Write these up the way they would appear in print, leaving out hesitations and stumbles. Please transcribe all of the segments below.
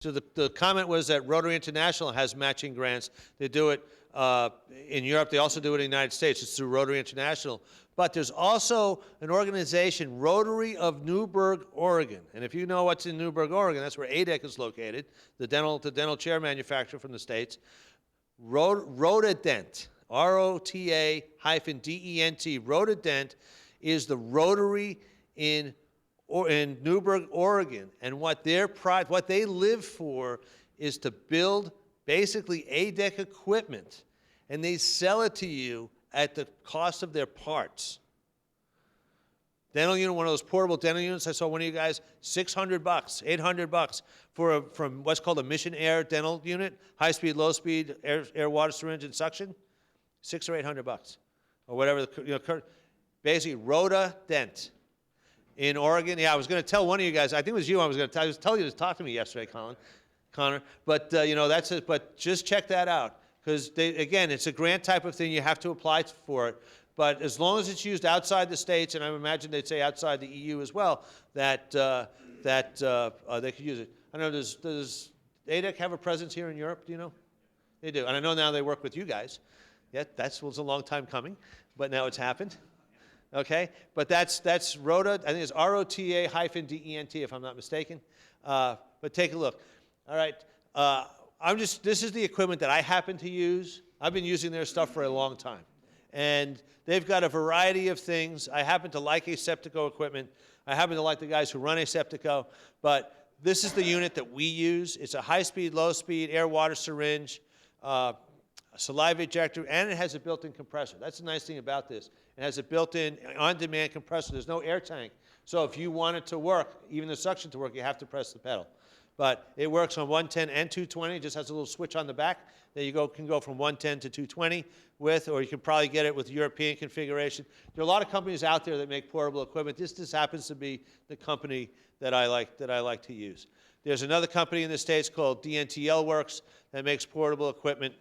So the comment was that Rotary International has matching grants. They do it in Europe. They also do it in the United States. It's through Rotary International. But there's also an organization, Rotary of Newberg, Oregon. And if you know what's in Newberg, Oregon, that's where ADEC is located, the dental chair manufacturer from the States. Rotadent, R-O-T-A-D-E-N-T, Rotadent is the Rotary in Newberg, Oregon. And what they live for is to build basically ADEC equipment, and they sell it to you at the cost of their parts. Dental unit, one of those portable dental units, I saw one of you guys, $600, $800 from what's called a Mission Air dental unit, high-speed, low-speed, air, water, syringe, and suction, $600 or $800, or whatever. Basically, Rotadent in Oregon. Yeah, I was going to tell one of you guys. I think it was you. I was going to tell you to talk to me yesterday, Connor. But that's it. But just check that out, because again, it's a grant type of thing. You have to apply for it. But as long as it's used outside the states, and I imagine they'd say outside the EU as well, that they could use it. I don't know, does ADEC have a presence here in Europe? Do you know? They do. And I know now they work with you guys. Yeah, that was a long time coming, but now it's happened. Okay? But that's Rota. I think it's R-O-T-A-D-E-N-T, if I'm not mistaken. But take a look. All right. This is the equipment that I happen to use. I've been using their stuff for a long time. And they've got a variety of things. I happen to like Aseptico equipment. I happen to like the guys who run Aseptico. But this is the unit that we use. It's a high-speed, low-speed, air-water syringe, saliva ejector, and it has a built-in compressor. That's the nice thing about this. It has a built-in on-demand compressor. There's no air tank. So if you want it to work, even the suction to work, you have to press the pedal. But it works on 110 and 220. It just has a little switch on the back that you can go from 110 to 220 with, or you can probably get it with European configuration. There are a lot of companies out there that make portable equipment. This just happens to be the company that I like to use. There's another company in the States called DNTL Works that makes portable equipment.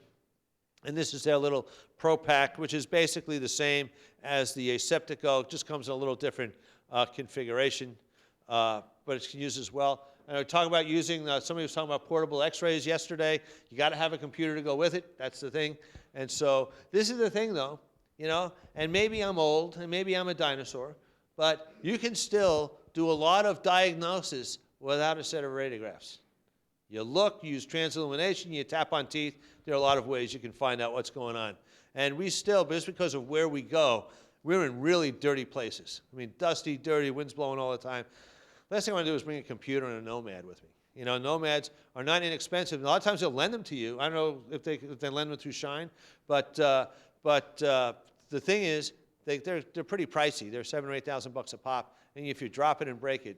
And this is their little Pro Pack, which is basically the same as the Aseptico. It just comes in a little different configuration, but it can use as well. And we're talking about using, somebody was talking about portable x-rays yesterday. You got to have a computer to go with it. That's the thing. And so this is the thing, though, and maybe I'm old, and maybe I'm a dinosaur, but you can still do a lot of diagnosis without a set of radiographs. You look, you use transillumination, you tap on teeth. There are a lot of ways you can find out what's going on. And we still, just because of where we go, we're in really dirty places. I mean, dusty, dirty, wind's blowing all the time. Last thing I want to do is bring a computer and a Nomad with me. Nomads are not inexpensive. A lot of times they'll lend them to you. I don't know if they lend them through Shine, but the thing is, they're pretty pricey. They're $7,000 or $8,000 a pop, and if you drop it and break it,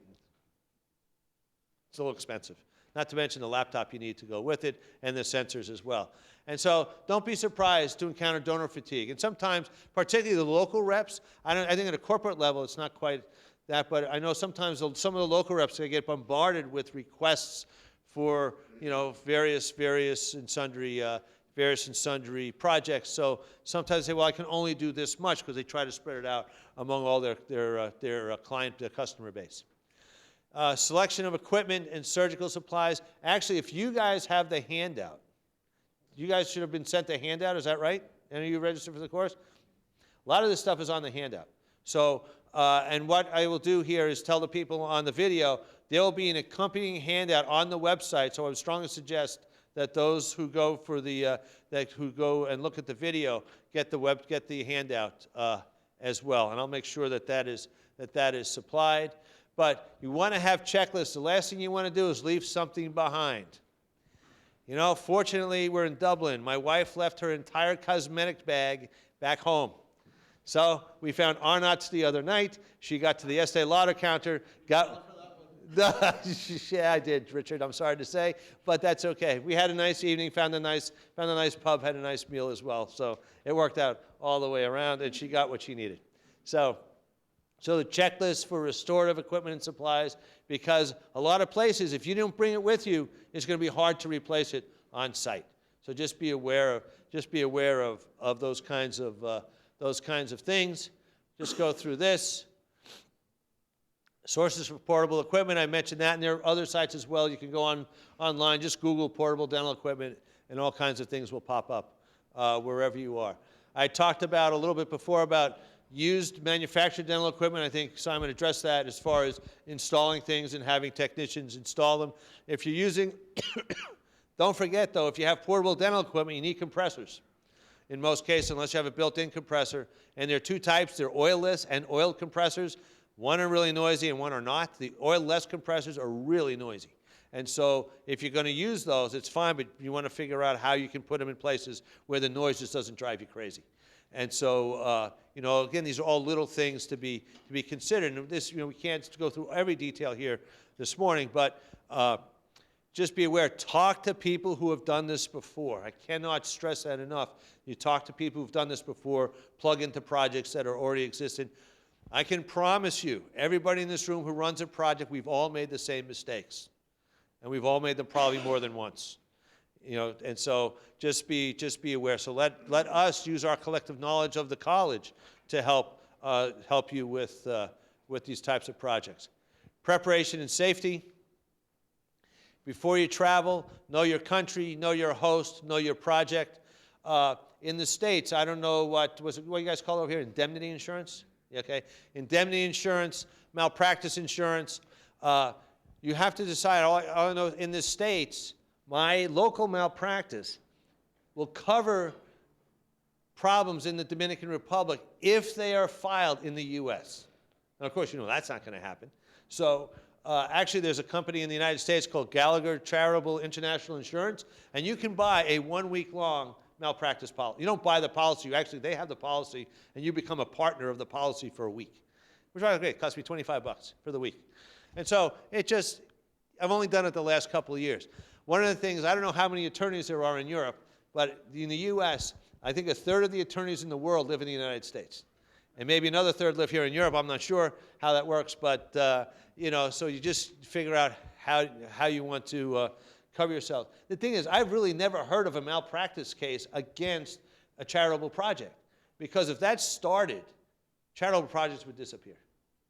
it's a little expensive. Not to mention the laptop you need to go with it and the sensors as well. And so don't be surprised to encounter donor fatigue. And sometimes, particularly the local reps, I think at a corporate level it's not quite that, but I know sometimes some of the local reps, they get bombarded with requests for various and sundry projects. So sometimes they say, well, I can only do this much, because they try to spread it out among all their customer base. Selection of equipment and surgical supplies. Actually, if you guys have the handout, you guys should have been sent the handout, is that right? Any of you registered for the course? A lot of this stuff is on the handout. So, and what I will do here is tell the people on the video, there will be an accompanying handout on the website, so I would strongly suggest that those who go for who go and look at the video get the handout as well, and I'll make sure that is supplied. But you want to have checklists. The last thing you want to do is leave something behind. Fortunately, we're in Dublin. My wife left her entire cosmetic bag back home. So we found Arnott's the other night. She got to the Estee Lauder counter, yeah, I did, Richard, I'm sorry to say, but that's okay. We had a nice evening, found a nice pub, had a nice meal as well. So it worked out all the way around, and she got what she needed. So the checklist for restorative equipment and supplies, because a lot of places, if you don't bring it with you, it's going to be hard to replace it on site. So just be aware of those kinds of things. Just go through this. Sources for portable equipment, I mentioned that, and there are other sites as well. You can go online, just Google portable dental equipment, and all kinds of things will pop up wherever you are. I talked about a little bit before about used manufactured dental equipment. I think Simon addressed that as far as installing things and having technicians install them. If you're using, don't forget though, if you have portable dental equipment, you need compressors. In most cases, unless you have a built-in compressor. And there are two types, they're oilless and oiled compressors. One are really noisy and one are not. The oil-less compressors are really noisy. And so if you're going to use those, it's fine, but you want to figure out how you can put them in places where the noise just doesn't drive you crazy. And so, you know, again, these are all little things to be considered. And this, you know, we can't go through every detail here this morning, but just be aware, talk to people who have done this before. I cannot stress that enough. You talk to people who've done this before, plug into projects that are already existing. I can promise you, everybody in this room who runs a project, we've all made the same mistakes. And we've all made them probably more than once. You know, and so just be aware. So let us use our collective knowledge of the college to help you with these types of projects. Preparation and safety. Before you travel, know your country, know your host, know your project. In the States, I don't know what you guys call it over here, indemnity insurance? Okay, indemnity insurance, malpractice insurance. You have to decide, I know in the States, my local malpractice will cover problems in the Dominican Republic if they are filed in the U.S. Now, of course, you know that's not going to happen. So actually, there's a company in the United States called Gallagher Charitable International Insurance, and you can buy a one-week-long malpractice policy. You don't buy the policy. They have the policy, and you become a partner of the policy for a week. Which is great. It cost me $25 for the week. And so I've only done it the last couple of years. One of the things, I don't know how many attorneys there are in Europe, but in the U.S., I think a third of the attorneys in the world live in the United States. And maybe another third live here in Europe. I'm not sure how that works, but, you know, so you just figure out how you want to cover yourself. The thing is, I've really never heard of a malpractice case against a charitable project. Because if that started, charitable projects would disappear.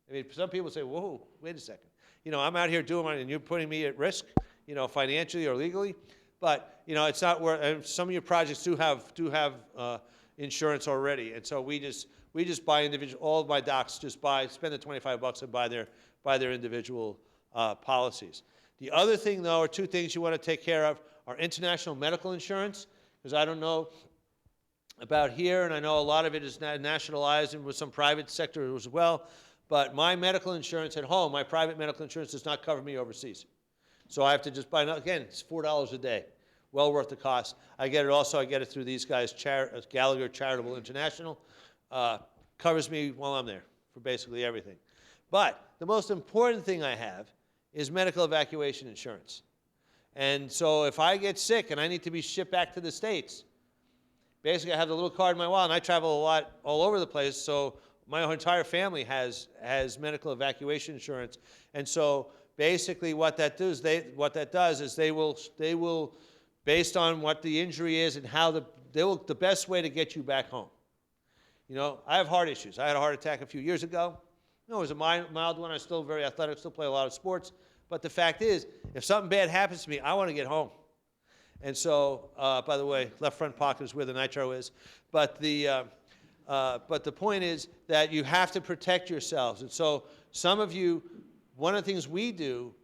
I mean, some people say, whoa, wait a second. You know, I'm out here doing mine and you're putting me at risk, you know, financially or legally. But, you know, it's not worth, some of your projects do have insurance already. And so we just buy individual, all of my docs just spend the $25 and buy their individual policies. The other thing, though, or two things you want to take care of are international medical insurance, because I don't know about here, and I know a lot of it is nationalized and with some private sector as well, but my medical insurance at home, my private medical insurance does not cover me overseas. So I have to just buy, again, it's $4 a day, well worth the cost. I get it through these guys, Gallagher Charitable International, covers me while I'm there for basically everything. But the most important thing I have is medical evacuation insurance. And so if I get sick and I need to be shipped back to the States, basically I have the little card in my wallet, and I travel a lot all over the place, so my entire family has medical evacuation insurance. And so basically what that does is they will, based on what the injury is and how the best way to get you back home. You know, I have heart issues. I had a heart attack a few years ago. You know, it was a mild one. I was still very athletic, still play a lot of sports. But the fact is, if something bad happens to me, I want to get home. And so, by the way, left front pocket is where the nitro is. But the point is that you have to protect yourselves. And so some of you, one of the things we do,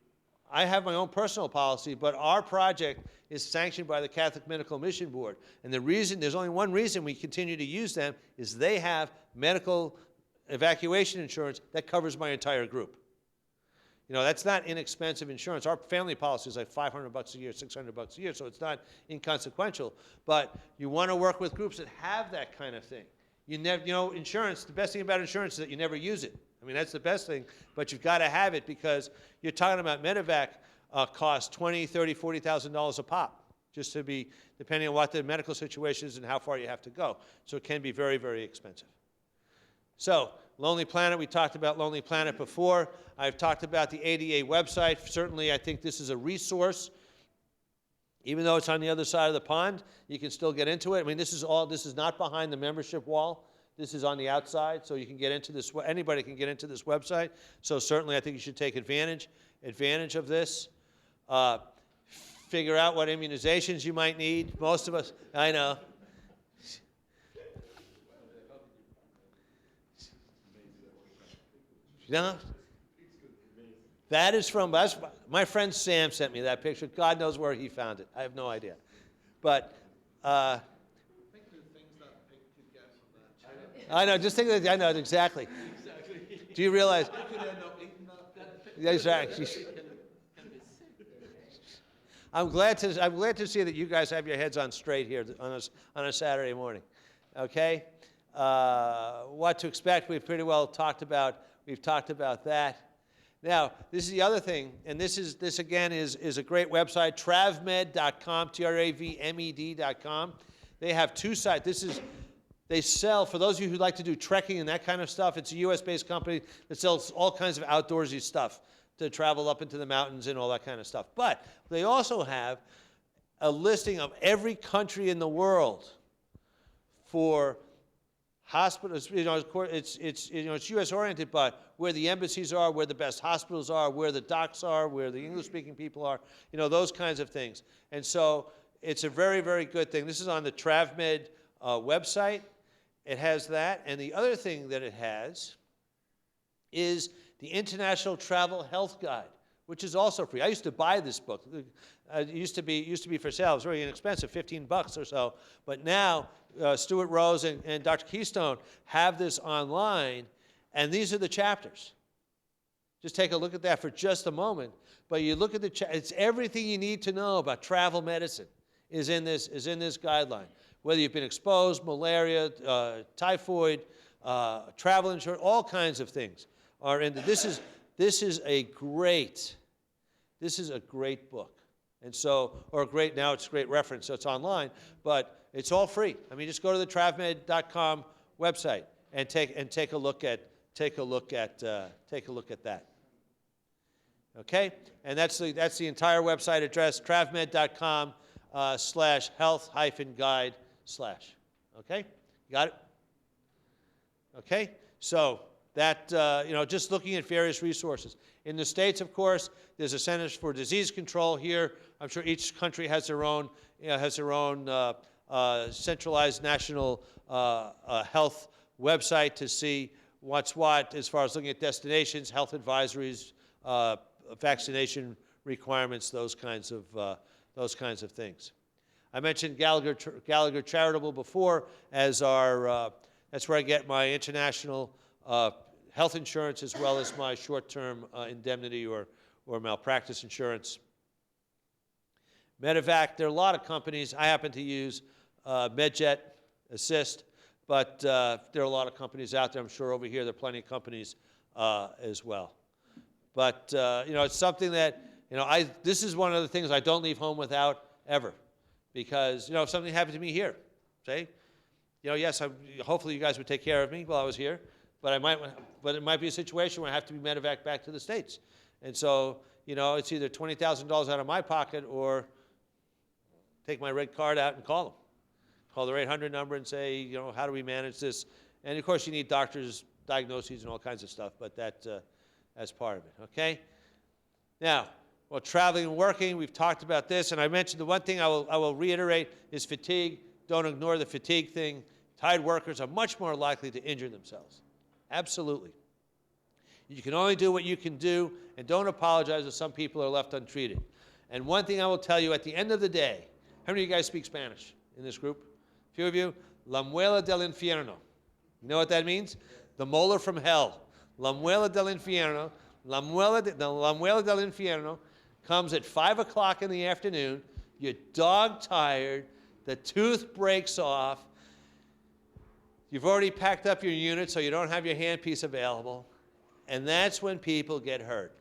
I have my own personal policy, but our project is sanctioned by the Catholic Medical Mission Board. And there's only one reason we continue to use them is they have medical evacuation insurance that covers my entire group. You know, that's not inexpensive insurance. Our family policy is like $500 a year, $600 a year, so it's not inconsequential. But you want to work with groups that have that kind of thing. You know, insurance, the best thing about insurance is that you never use it. I mean, that's the best thing, but you've got to have it because you're talking about medevac costs $20,000, $30,000, $40,000 a pop, just to be, depending on what the medical situation is and how far you have to go. So it can be very, very expensive. So, Lonely Planet, we talked about Lonely Planet before. I've talked about the ADA website. Certainly, I think this is a resource. Even though it's on the other side of the pond, you can still get into it. I mean, this is not behind the membership wall. This is on the outside, so you can get into this. Anybody can get into this website. So certainly, I think you should take advantage of this. Figure out what immunizations you might need. Most of us, I know. No? That is from, my friend Sam sent me that picture. God knows where he found it. I have no idea. But, I know, just think of it, I know, exactly. Do you realize? Yeah, exactly. I'm glad to see that you guys have your heads on straight here on a Saturday morning. Okay? What to expect, we've pretty well talked about. We've talked about that. Now, this is the other thing, and this again is a great website, travmed.com, travmed.com. They have two sites. They sell, for those of you who like to do trekking and that kind of stuff, it's a US-based company that sells all kinds of outdoorsy stuff to travel up into the mountains and all that kind of stuff. But they also have a listing of every country in the world for hospitals. It's U.S.-oriented, but where the embassies are, where the best hospitals are, where the docks are, where the English-speaking people are, those kinds of things. And so it's a very, very good thing. This is on the TravMed website. It has that. And the other thing that it has is the International Travel Health Guide, which is also free. I used to buy this book. It used to be for sale. It was very inexpensive, $15 or so. But now Stuart Rose and Dr. Keystone have this online, and these are the chapters. Just take a look at that for just a moment. But you look at it's everything you need to know about travel medicine is in this guideline. Whether you've been exposed, malaria, typhoid, travel insurance, all kinds of things are in this is a great book. And so, now it's a great reference, so it's online, but it's all free. I mean, just go to the travmed.com website and take a look at that. Okay, and that's the entire website address, travmed.com /health-guide/. Okay, got it? Okay, so that just looking at various resources. In the States, of course, there's a Centers for Disease Control here. I'm sure each country has their own centralized national health website to see what's what as far as looking at destinations, health advisories, vaccination requirements, those kinds of things. I mentioned Gallagher Charitable before as that's where I get my international health insurance as well as my short-term indemnity or malpractice insurance. Medevac, there are a lot of companies. I happen to use MedJet Assist, but there are a lot of companies out there. I'm sure over here there are plenty of companies as well. But it's something that this is one of the things I don't leave home without ever, because if something happened to me here, say, yes, hopefully you guys would take care of me while I was here, but it might be a situation where I have to be medevac back to the States, and so it's either $20,000 out of my pocket or take my red card out and call them. Call the 800 number and say, how do we manage this? And of course, you need doctors' diagnoses and all kinds of stuff, but that's part of it. Okay. Now, well, traveling and working, we've talked about this, and I mentioned the one thing I will reiterate is fatigue. Don't ignore the fatigue thing. Tired workers are much more likely to injure themselves. Absolutely. You can only do what you can do, and don't apologize if some people are left untreated. And one thing I will tell you, at the end of the day, how many of you guys speak Spanish in this group? A few of you. La muela del infierno. You know what that means? The molar from hell. La muela del infierno. La muela del infierno comes at 5 o'clock in the afternoon. You're dog-tired. The tooth breaks off. You've already packed up your unit, so you don't have your handpiece available. And that's when people get hurt.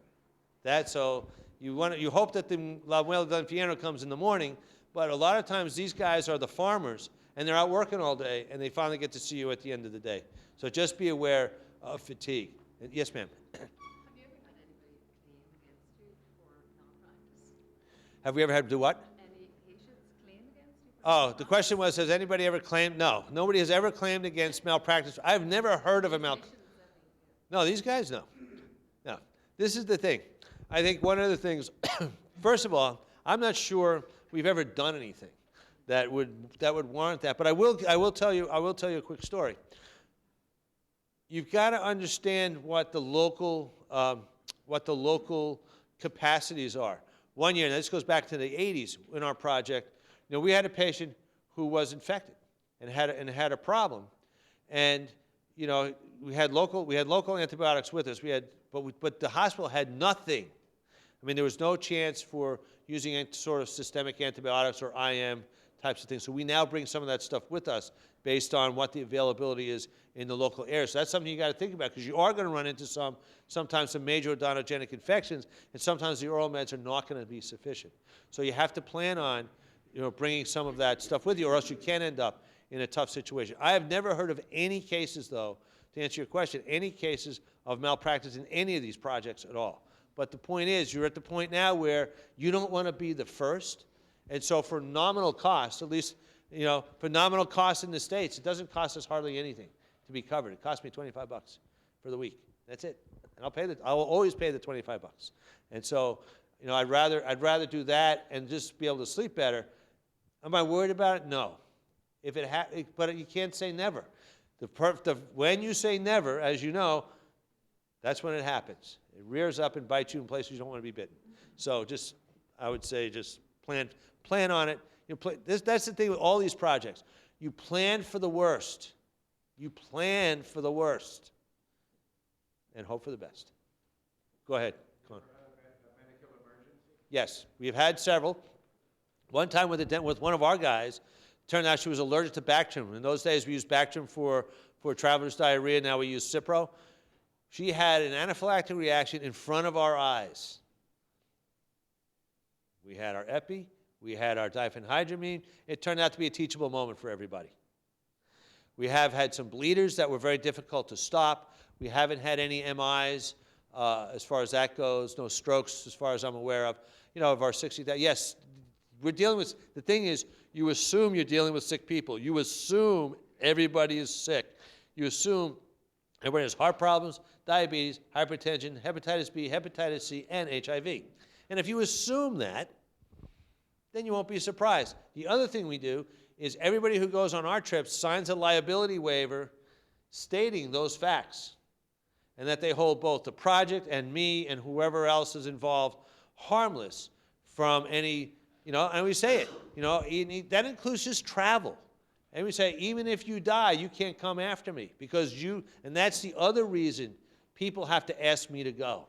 So you hope that the La muela del infierno comes in the morning, but a lot of times these guys are the farmers, and they're out working all day, and they finally get to see you at the end of the day. So just be aware of fatigue. Yes, ma'am. Have you ever had anybody claim against you for malpractice? Have we ever had to do what? Any patients claim against you Oh, the question was, has anybody ever claimed? No, nobody has ever claimed against malpractice. I've never heard of a malpractice. No, these guys, no. No. This is the thing. I think one of the things, first of all, I'm not sure we've ever done anything that would warrant that. But I will tell you a quick story. You've got to understand what the local capacities are. One year, and this goes back to the 80s in our project, we had a patient who was infected and had a problem, and we had local antibiotics with us. But the hospital had nothing. I mean, there was no chance for using any sort of systemic antibiotics or IM types of things. So we now bring some of that stuff with us based on what the availability is in the local area. So that's something you got to think about, because you are going to run into sometimes some major odontogenic infections, and sometimes the oral meds are not going to be sufficient. So you have to plan on bringing some of that stuff with you, or else you can end up in a tough situation. I have never heard of any cases, though, to answer your question, any cases of malpractice in any of these projects at all. But the point is, you're at the point now where you don't want to be the first. And so for nominal costs, at least, for nominal costs in the States, it doesn't cost us hardly anything to be covered. It costs me $25 for the week. That's it. And I will always pay the $25. And so, I'd rather do that and just be able to sleep better. Am I worried about it? No. But you can't say never. When you say never, as you know, that's when it happens. It rears up and bites you in places you don't want to be bitten. So I would say just plan on it. That's the thing with all these projects. You plan for the worst. You plan for the worst and hope for the best. Go ahead. Come on. Medical emergency? Yes, we've had several. One time with one of our guys, turned out she was allergic to Bactrim. In those days, we used Bactrim for traveler's diarrhea. Now we use Cipro. She had an anaphylactic reaction in front of our eyes. We had our epi. We had our diphenhydramine. It turned out to be a teachable moment for everybody. We have had some bleeders that were very difficult to stop. We haven't had any MIs as far as that goes. No strokes as far as I'm aware of. Of our 60, yes, we're dealing with, the thing is, you assume you're dealing with sick people. You assume everybody is sick. You assume everybody has heart problems, diabetes, hypertension, hepatitis B, hepatitis C, and HIV. And if you assume that, then you won't be surprised. The other thing we do is everybody who goes on our trips signs a liability waiver stating those facts, and that they hold both the project and me and whoever else is involved harmless from any, and we say it, that includes just travel. And we say, even if you die, you can't come after me, because and that's the other reason people have to ask me to go.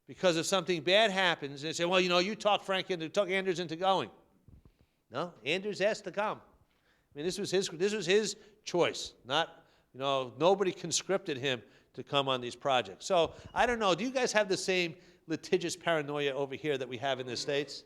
Because if something bad happens, they say, well, you talk Anders into going. No, Anders asked to come. I mean, this was his choice, not, nobody conscripted him to come on these projects. So I don't know, do you guys have the same litigious paranoia over here that we have in the States?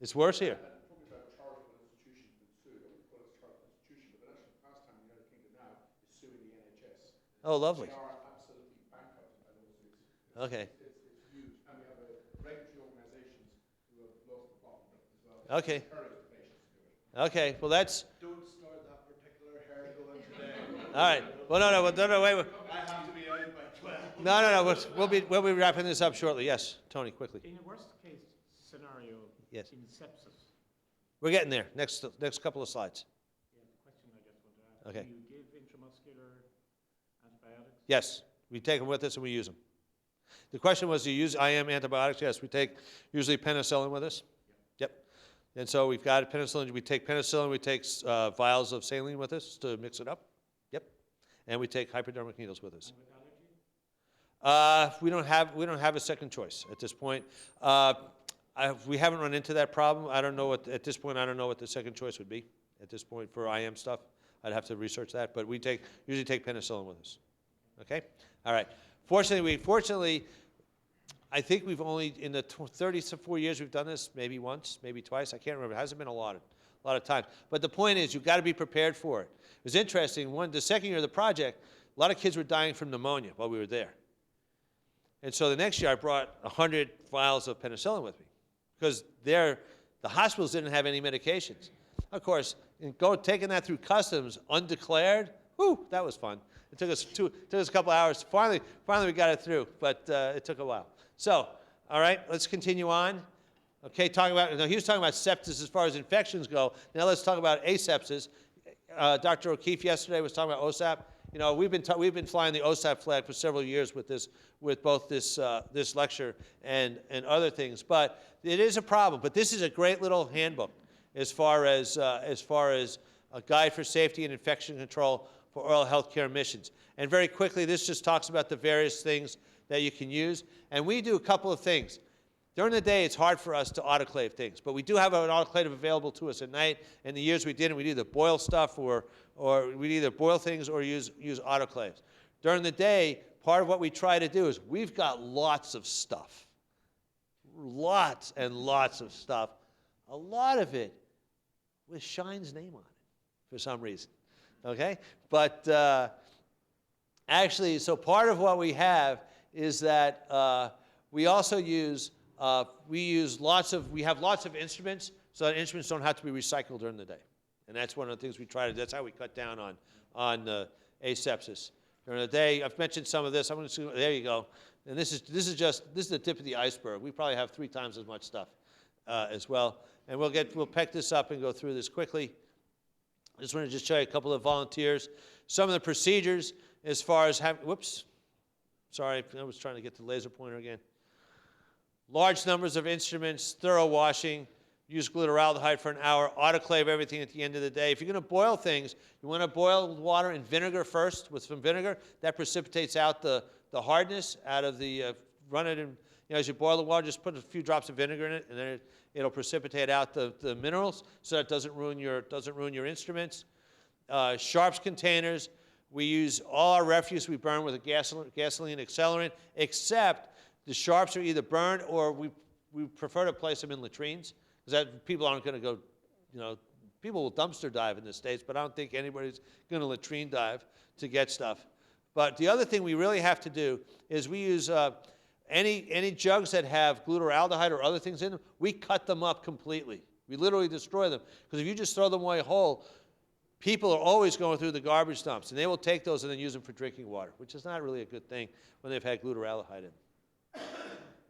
It's worse here. Talking about charitable institutions that sue, I wouldn't call it a charitable institution, but the national pastime in the United Kingdom now is suing the NHS. Oh, lovely. They are absolutely bankrupt in that lawsuit. Okay. It's huge. And we have regulatory organizations who have lost the plot as well. Okay. Encourage the patients to do it. Okay, well that's... Don't start that particular hair going today. All right. Well, no, wait. I have to be out by 12. No. We'll be wrapping this up shortly. Yes, Tony, quickly. In a worst case scenario, Yes. in sepsis, We're getting there. Next couple of slides. the question I just want to ask, Okay. do you give intramuscular antibiotics? Yes, we take them with us and we use them. The question was, do you use IM antibiotics? Yes, we take usually penicillin with us. Yep. And so we've got penicillin. We take penicillin. We take vials of saline with us to mix it up. Yep. And we take hypodermic needles with us. And with allergy? We don't have a second choice at this point. We haven't run into that problem. I don't know at this point. I don't know what the second choice would be at this point for IM stuff. I'd have to research that. But we usually take penicillin with us. Okay. All right. Fortunately, I think we've only in the 34 years we've done this, maybe once, maybe twice. I can't remember. It hasn't been a lot of times. But the point is, you've got to be prepared for it. It was interesting. The second year of the project, a lot of kids were dying from pneumonia while we were there. And so the next year, I brought 100 vials of penicillin with me, because they're The hospitals didn't have any medications. Of course, taking that through customs undeclared, whew, that was fun. It took us a couple hours. Finally we got it through, but it took a while. So, all right, let's continue on. Okay, now he was talking about sepsis as far as infections go. Now let's talk about asepsis. Dr. O'Keefe yesterday was talking about OSAP. You know, we've been flying the OSAP flag for several years with both this lecture and other things. But it is a problem. But this is a great little handbook as far as a guide for safety and infection control for oral healthcare missions. And very quickly, this just talks about the various things that you can use. And we do a couple of things. During the day, it's hard for us to autoclave things, but we do have an autoclave available to us at night. In the years we didn't, we'd either boil stuff or we'd either boil things or use autoclaves. During the day, part of what we try to do is we've got lots of stuff. Lots and lots of stuff. A lot of it with Shine's name on it for some reason, okay? But actually, so part of what we have is that we also use we have lots of instruments, so that instruments don't have to be recycled during the day. And that's one of the things we try to do. That's how we cut down on asepsis. During the day, I've mentioned some of this. There you go. And this is the tip of the iceberg. We probably have 3 times as much stuff as well. And we'll pick this up and go through this quickly. I just want to show you a couple of volunteers. Some of the procedures as far as whoops, sorry, I was trying to get the laser pointer again. Large numbers of instruments, thorough washing, use glutaraldehyde for an hour, autoclave everything at the end of the day. If you're going to boil things, you want to boil water in vinegar first with some vinegar. That precipitates out the hardness out of the, run it in, as you boil the water, just put a few drops of vinegar in it, and then it'll precipitate out the minerals so that it doesn't ruin your instruments. Sharps containers, we use all our refuse we burn with a gasoline accelerant, except the sharps are either burned or we prefer to place them in latrines, because that people aren't going to go, people will dumpster dive in the States, but I don't think anybody's going to latrine dive to get stuff. But the other thing we really have to do is we use any jugs that have glutaraldehyde or other things in them, we cut them up completely. We literally destroy them, because if you just throw them away whole, people are always going through the garbage dumps, and they will take those and then use them for drinking water, which is not really a good thing when they've had glutaraldehyde in them.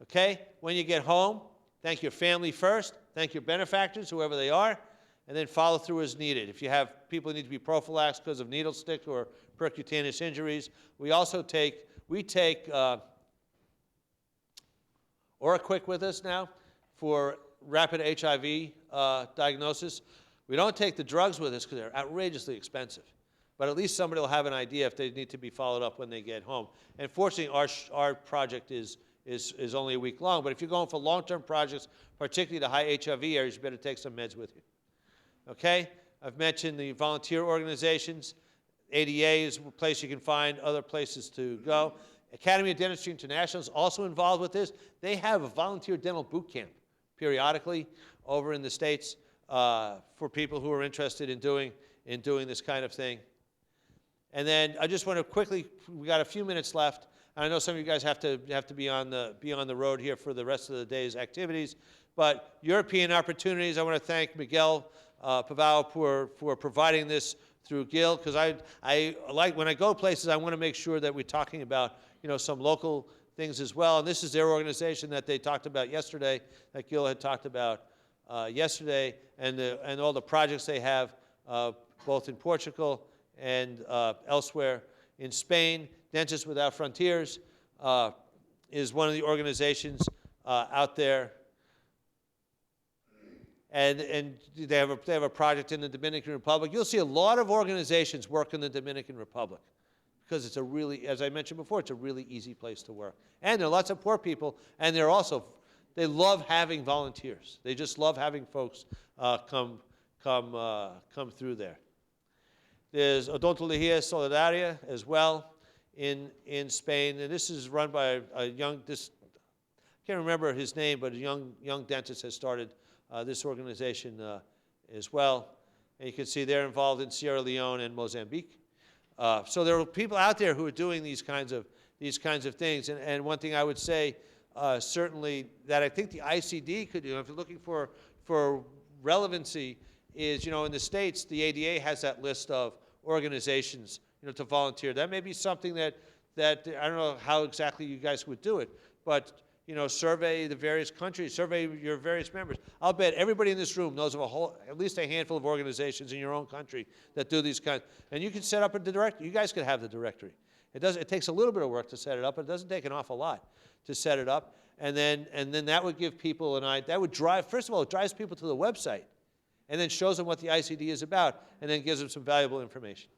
Okay, when you get home, thank your family first, thank your benefactors, whoever they are, and then follow through as needed. If you have people who need to be prophylaxed because of needle stick or percutaneous injuries, we take Oraquick with us now for rapid HIV diagnosis. We don't take the drugs with us because they're outrageously expensive. But at least somebody will have an idea if they need to be followed up when they get home. And fortunately, our project is only a week long. But if you're going for long-term projects, particularly the high HIV areas, you better take some meds with you. Okay? I've mentioned the volunteer organizations. ADA is a place you can find other places to go. Academy of Dentistry International is also involved with this. They have a volunteer dental boot camp periodically over in the States for people who are interested in doing this kind of thing. And then I just want to quickly, we got a few minutes left. And I know some of you guys have to be on the road here for the rest of the day's activities. But European opportunities, I want to thank Miguel Pavao for providing this through Gil, because I like, when I go places, I want to make sure that we're talking about some local things as well. And this is their organization that they talked about yesterday, that Gil had talked about yesterday, and all the projects they have both in Portugal and elsewhere. In Spain, Dentists Without Frontiers is one of the organizations out there. And they have a project in the Dominican Republic. You'll see a lot of organizations work in the Dominican Republic because it's a really, as I mentioned before, it's a really easy place to work. And there are lots of poor people, and they love having volunteers. They just love having folks come through there. There's Odontología Solidaria as well in Spain, and this is run by a young, I can't remember his name, but a young dentist has started this organization as well. And you can see they're involved in Sierra Leone and Mozambique. So there are people out there who are doing these kinds of things. And one thing I would say, certainly that I think the ICD could do. If you're looking for relevancy, is, you know, in the States, the ADA has that list of organizations, you know, to volunteer. That may be something that I don't know how exactly you guys would do it, but, you know, survey the various countries, survey your various members. I'll bet everybody in this room knows of at least a handful of organizations in your own country that do these kinds. And you can set up a directory. You guys could have the directory. It takes a little bit of work to set it up, but it doesn't take an awful lot to set it up. And then that would give people an idea. That would drive, first of all, it drives people to the website, and then shows them what the ICD is about, and then gives them some valuable information.